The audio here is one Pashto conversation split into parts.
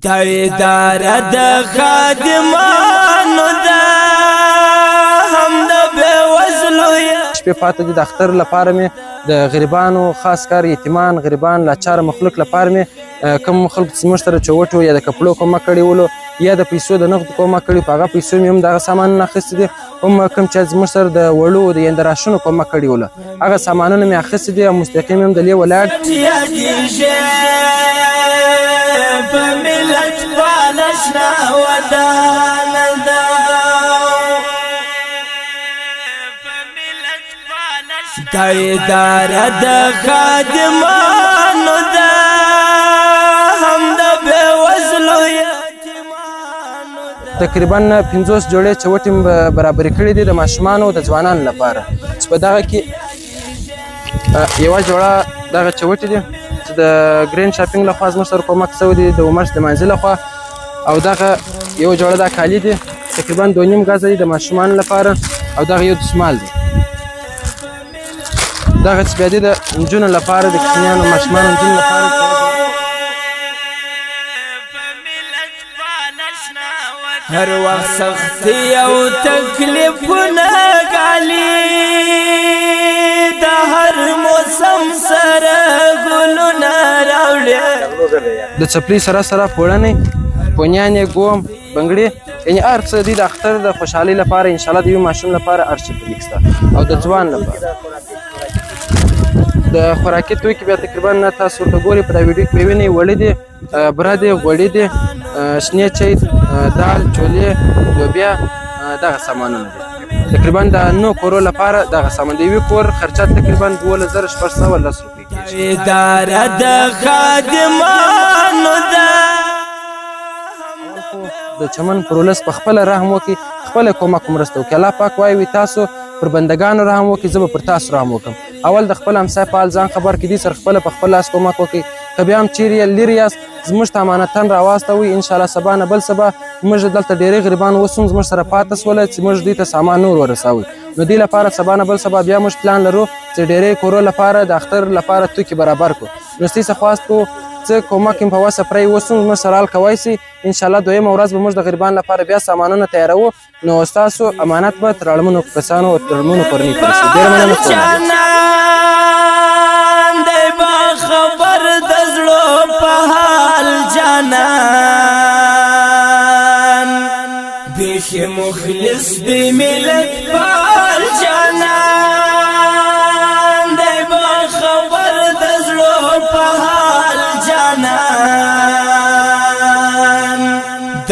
دا اداره د خادمانو ده هم د بېوزلو شپې پاته دي د اختر لپاره مې د غریبانو خاص کار یتیمان غریبان لاچاره مخلوق لپاره مې کوم خلکو چې زموږ سره چوټو یا د کپړو کومک کړی ولو یا د پیسو د نغدو کومک کړي په هغه پیسو مې هم دغه سامانونه اخیستي دي هم کوم چې زموږ سره د وړو د یندراشونو کومک کړي ولو هغه سامانونه مې اخیستي دي او مستقیم هم دلې ولاړ په ملت بالشنا ودانه ده دا اداره د خادمانو ده هم د بېوزلو یتیمانو ده تقریبا 50 جوړې چوټې برابرې کړې دي د ماشومانو د ځوانانو لپاره چې په دغه کې یوه جوړه دغه چوټې دي چې د ګرین شاپینګ لخوا زموږ سره کومک شوی دی د عمر د منځ لخوا او دغه یو جوړه د کالي دي تقریبا 2.5 غزه دي د ماشومانو لپاره او دغه یو دسمال دی دغه چې بیا دي د نجونو لپاره د کوچنیانو ماشومانو نجونو لپاره هر وخت سختي او تکلیفونه غالي د هر موسم سره ګلونه راوړي د چپلي سره سره پوړنې پونیانې ګوم بنګړي یعنې هر څه دي د اختر د خوشحالۍ لپاره انشاءالله د یو ماشوم لپاره هر شي په لیک شته او د ځوان لپاره د خوراکي توکي بیا تقریبا تاسو ورته ګورئ په دا ویډیو کې به وینئ وړې دي بره دي غوړي دي شنې چای دال چولې لوبیا دغه سامانونه دي تقریبا د 9 کورو لپاره دغه سامان د یوې کور خرچه تقریبا 12610 روپۍ کېږي اداره د خادمانو ده د چمن پر ولس په خپله رحم وکړي خپله کومک مرسته وکړي الله پاک وایي تاسو پر بندګانو رحم وکړي زه به پر تاسو رحم وکړم اول د خپل همسایه په حال ځان خبر کړي سره خپله په خپل لاس کومک وکړي که بیا هم چیرې لرې یاست زموږ ته امانتن راواستوئ انشاءالله سبا نه بل سبا موږ دلته ډېری غریبان اوس هم زموږ سره پاته شوله چې موږ دوی ته سامان نور ورسوئ نو دې لپاره سبا نه بل سبا بیا موږ پلان لرو چې ډېری کورو لپاره د اختر لپاره توکي برابر کړو نو ستاسې څه خواست کوو څه کومک یم په وسه پرې اوس هم زموږ سره حال کوی سي انشاءالله دویمه ورځ به موږ د غریبانو لپاره بیا سامانونه تیاروو نو ستاسو امانت به تر اړمنو کسانو او تر اړمنو کورنۍ ته رسي ډېره مننه خبر د زړه په حال جانان بیخي مخلص دی ملت پال جانان دی با خبر د زړه په حال جانان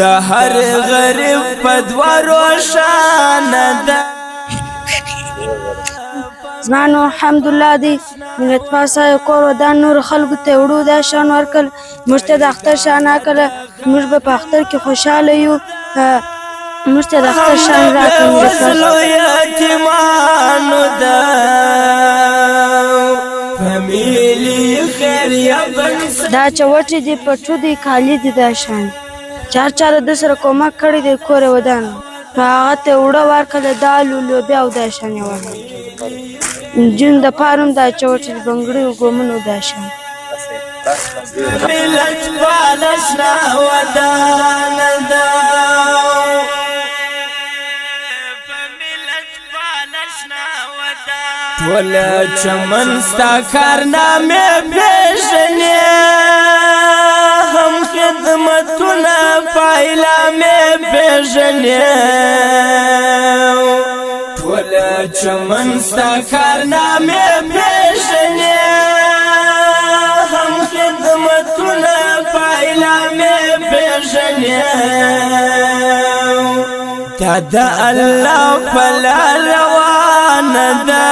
د هر غریب په دوه روښانه ده زما نو الحمدلله دی ملت پاسه کور ودان نور خلکو ته وړو دا شان ورکړل موږ ته د اختر شان راکړله موږ به په اختر کې خوشحاله یو موږ ته د اختر شان راکړل یتیمانو ده فامیلی خیریه دا چوټې دي پټو دي کالي دي دا شان چار د سره کومک کړی دی کور ودان هغه ته وړه ورکړله دال لوبیا او دا شان یې ورکړل جون د پاروم دا چوټې بنګړي ګومنو دا شان ملت بالشنا ودانه ده ټول چمن ستا کارنامې پېژنې هم خدمتونه پایلامې پېژنې چمن ستا کارنامې پېژنې هم خدمتونه پایلامې پېژنې دا د الله په لار روانه ده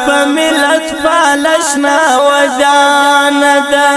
په ملت بالشنا ودانه ده